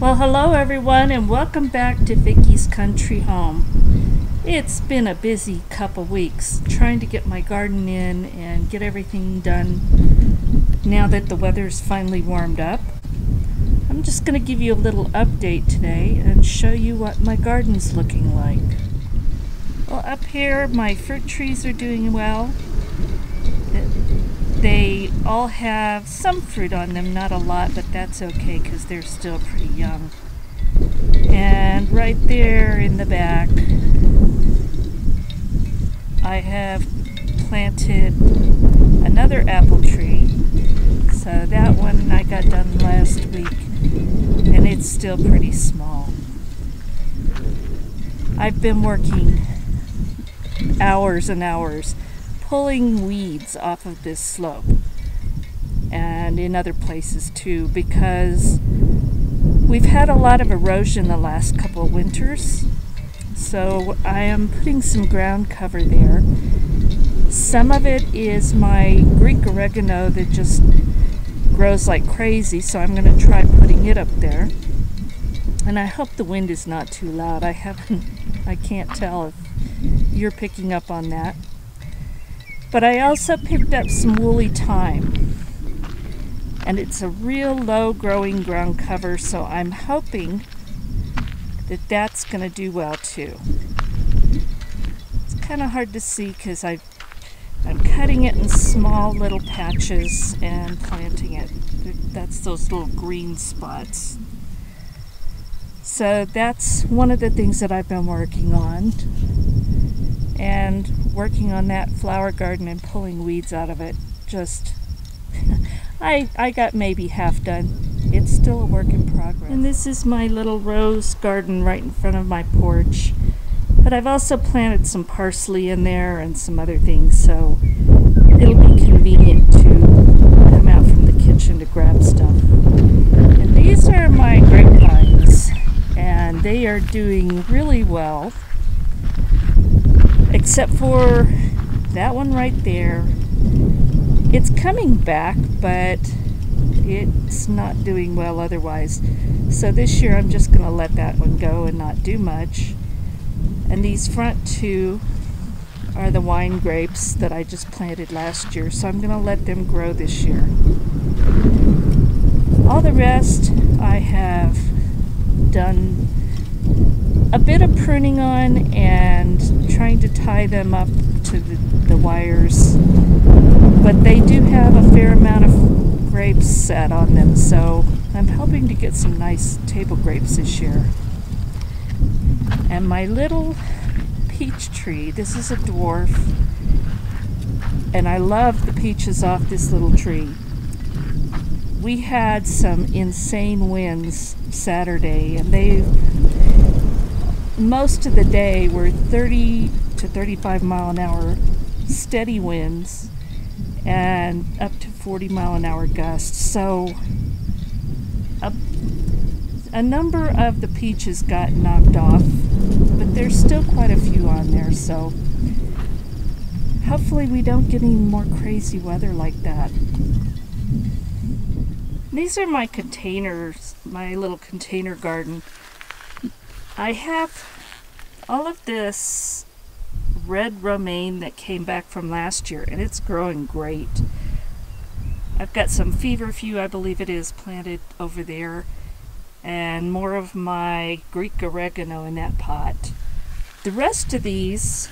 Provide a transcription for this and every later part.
Well, hello everyone and welcome back to Vickie's Country Home. It's been a busy couple weeks trying to get my garden in and get everything done now that the weather's finally warmed up. I'm just going to give you a little update today and show you what my garden's looking like. Well, up here my fruit trees are doing well. They all have some fruit on them, not a lot, but that's okay because they're still pretty young. And right there in the back, I have planted another apple tree. So that one I got done last week, and it's still pretty small. I've been working hours and hours pulling weeds off of this slope and in other places too, because we've had a lot of erosion the last couple of winters. So I am putting some ground cover there. Some of it is my Greek oregano that just grows like crazy, so I'm going to try putting it up there. And I hope the wind is not too loud. I can't tell if you're picking up on that. But I also picked up some woolly thyme, and it's a real low growing ground cover, so I'm hoping that that's going to do well too. It's kind of hard to see because I'm cutting it in small little patches and planting it. That's those little green spots. So that's one of the things that I've been working on. And working on that flower garden and pulling weeds out of it, just I got maybe half done. It's still a work in progress. And this is my little rose garden right in front of my porch, but I've also planted some parsley in there and some other things, so it'll be convenient to come out from the kitchen to grab stuff. And these are my grapevines, and they are doing really well. Except for that one right there. It's coming back, but it's not doing well otherwise. So this year I'm just going to let that one go and not do much. And these front two are the wine grapes that I just planted last year, so I'm going to let them grow this year. All the rest I have done a bit of pruning on and trying to tie them up to the wires, but they do have a fair amount of grapes set on them, so I'm hoping to get some nice table grapes this year. And my little peach tree, this is a dwarf, and I love the peaches off this little tree. We had some insane winds Saturday, and most of the day were 30 to 35 mile an hour steady winds and up to 40 mile an hour gusts. So a number of the peaches got knocked off, but there's still quite a few on there, so hopefully we don't get any more crazy weather like that. These are my containers, my little container garden. I have all of this red romaine that came back from last year, and it's growing great. I've got some feverfew, I believe it is, planted over there, and more of my Greek oregano in that pot. The rest of these,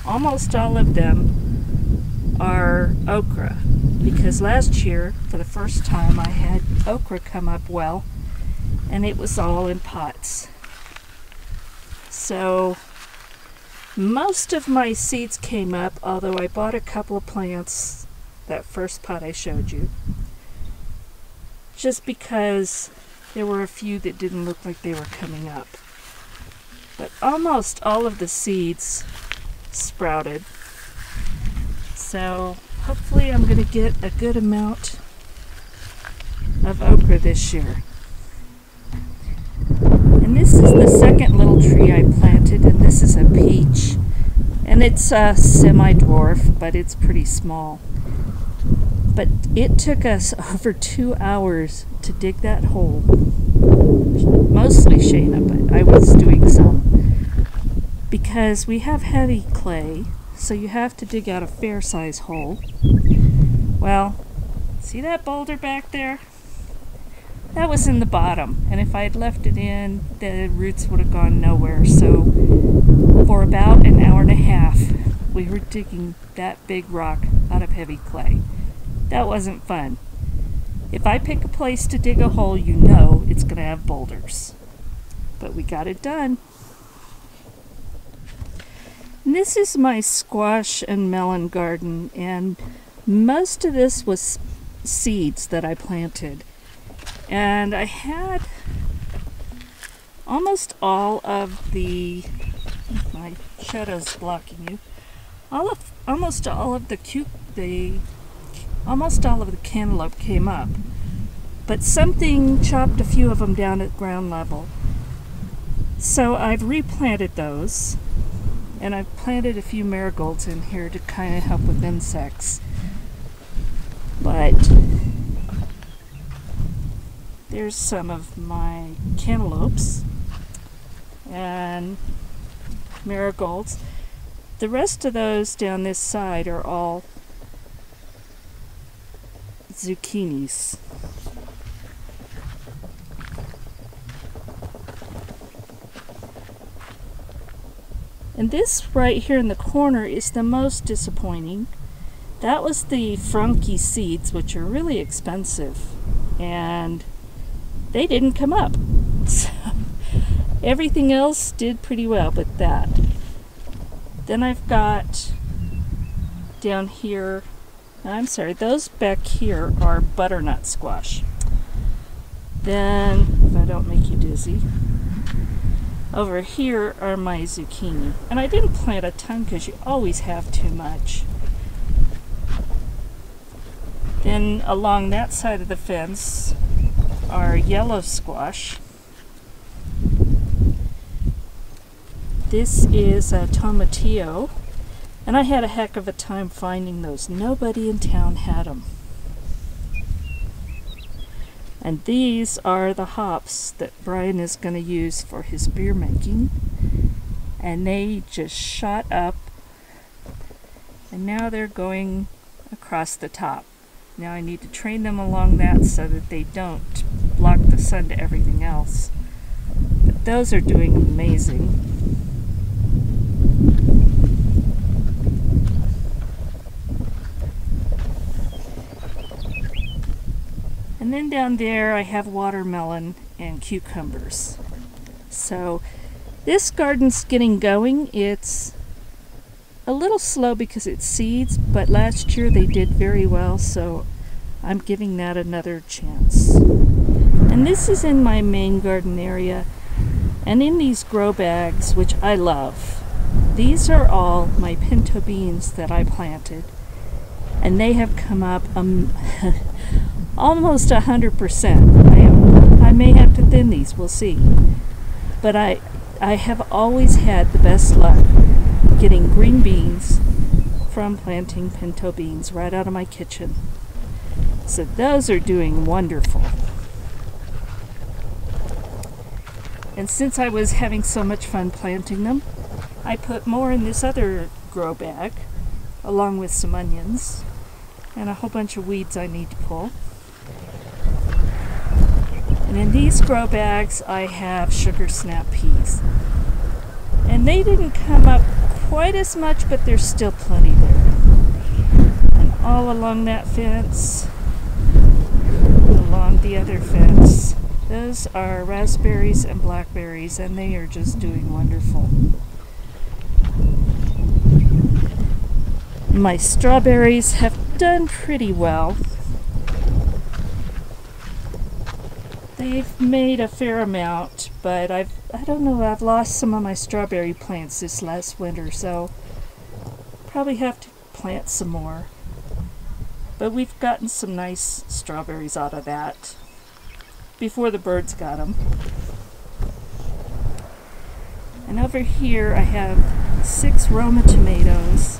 almost all of them, are okra, because last year, for the first time, I had okra come up well, and it was all in pots. So most of my seeds came up, although I bought a couple of plants, that first pot I showed you, just because there were a few that didn't look like they were coming up. But almost all of the seeds sprouted. So hopefully I'm going to get a good amount of okra this year. And this is the second little tree I planted, and this is a peach. And it's a semi-dwarf, but it's pretty small. But it took us over 2 hours to dig that hole. mostly Shayna, but I was doing some. Because we have heavy clay, so you have to dig out a fair size hole. Well, see that boulder back there? That was in the bottom, and if I had left it in, the roots would have gone nowhere. So for about an hour and a half, we were digging that big rock out of heavy clay. That wasn't fun. If I pick a place to dig a hole, you know it's going to have boulders. But we got it done. And this is my squash and melon garden, and most of this was seeds that I planted. And I had almost all of the, my shadow's blocking you, almost all of the cantaloupe came up, but something chopped a few of them down at ground level. So I've replanted those, and I've planted a few marigolds in here to kind of help with insects. But there's some of my cantaloupes and marigolds. The rest of those down this side are all zucchinis. And this right here in the corner is the most disappointing. That was the Frankie seeds, which are really expensive, and they didn't come up. So everything else did pretty well, but that. Then I've got down here, I'm sorry, those back here are butternut squash. Then, if I don't make you dizzy, over here are my zucchini. And I didn't plant a ton because you always have too much. Then along that side of the fence are yellow squash. This is a tomatillo, and I had a heck of a time finding those. Nobody in town had them. And these are the hops that Brian is going to use for his beer making. And they just shot up, and now they're going across the top. Now I need to train them along that so that they don't block the sun to everything else. But those are doing amazing. And then down there I have watermelon and cucumbers. So this garden's getting going. It's a little slow because it's seeds, but last year they did very well, so I'm giving that another chance. And this is in my main garden area, and in these grow bags, which I love. These are all my pinto beans that I planted, and they have come up almost 100%. I may have to thin these, we'll see. But I have always had the best luck getting green beans from planting pinto beans right out of my kitchen. So those are doing wonderful. And since I was having so much fun planting them, I put more in this other grow bag, along with some onions and a whole bunch of weeds I need to pull. And in these grow bags I have sugar snap peas. And they didn't come up quite as much, but there's still plenty there. And all along that fence, along the other fence, those are raspberries and blackberries, and they are just doing wonderful. My strawberries have done pretty well. They've made a fair amount, but I don't know, I've lost some of my strawberry plants this last winter, so probably have to plant some more. But we've gotten some nice strawberries out of that before the birds got them. And over here I have 6 Roma tomatoes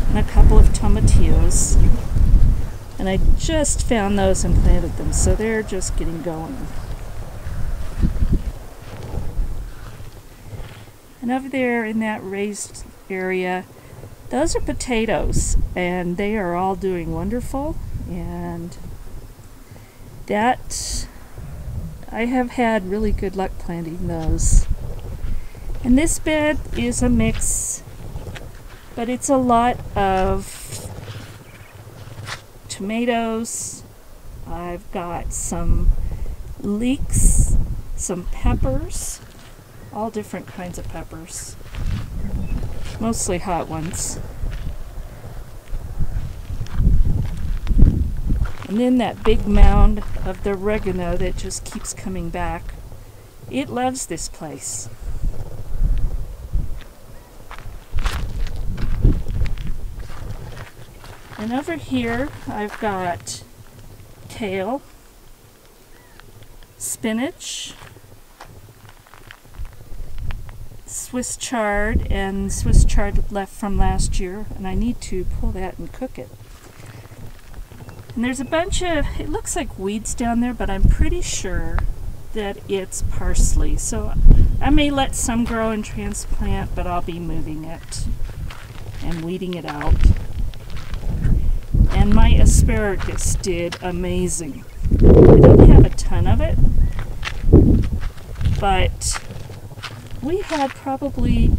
and a couple of tomatillos. And I just found those and planted them, so they're just getting going. And over there in that raised area, those are potatoes, and they are all doing wonderful. And that, I have had really good luck planting those. And this bed is a mix, but it's a lot of tomatoes. I've got some leeks, some peppers, all different kinds of peppers, mostly hot ones. And then that big mound of the oregano that just keeps coming back. It loves this place. And over here I've got kale, spinach, Swiss chard, and Swiss chard left from last year, and I need to pull that and cook it. And there's a bunch of, it looks like weeds down there, but I'm pretty sure that it's parsley. So I may let some grow and transplant, but I'll be moving it and weeding it out. And my asparagus did amazing. I don't have a ton of it, but we had probably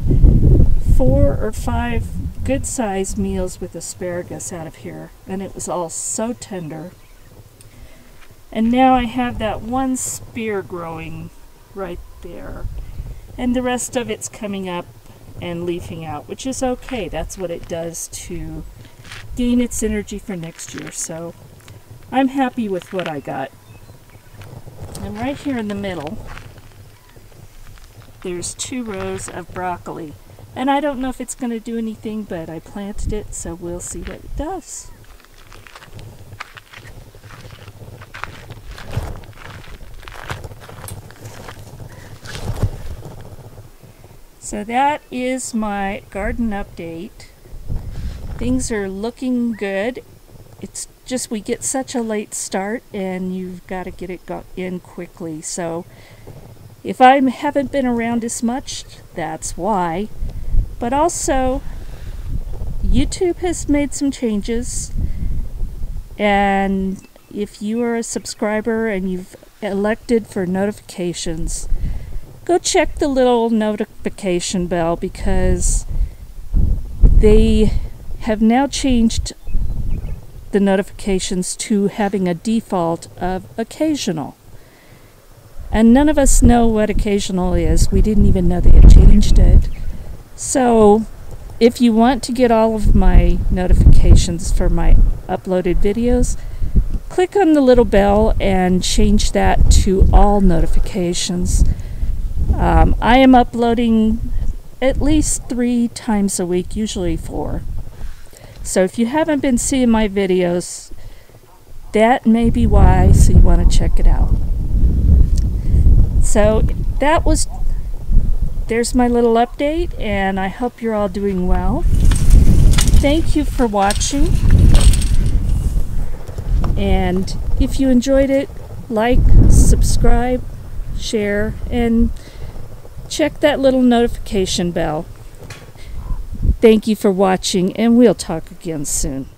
4 or 5 good-sized meals with asparagus out of here, and it was all so tender. And now I have that one spear growing right there, and the rest of it's coming up and leafing out, which is okay. That's what it does to gain its energy for next year. So I'm happy with what I got. And right here in the middle, there's 2 rows of broccoli. And I don't know if it's going to do anything, but I planted it, so we'll see what it does. So that is my garden update. Things are looking good. It's just we get such a late start, and you've got to get it in quickly. So if I haven't been around as much, that's why. But also, YouTube has made some changes, and if you are a subscriber and you've elected for notifications, go check the little notification bell, because they have now changed the notifications to having a default of occasional. And none of us know what occasional is. We didn't even know they had changed it. So if you want to get all of my notifications for my uploaded videos, click on the little bell and change that to all notifications. I am uploading at least 3 times a week, usually 4. So if you haven't been seeing my videos, that may be why, so you want to check it out. So there's my little update, and I hope you're all doing well. Thank you for watching. And if you enjoyed it, like, subscribe, share, and check that little notification bell. Thank you for watching, and we'll talk again soon.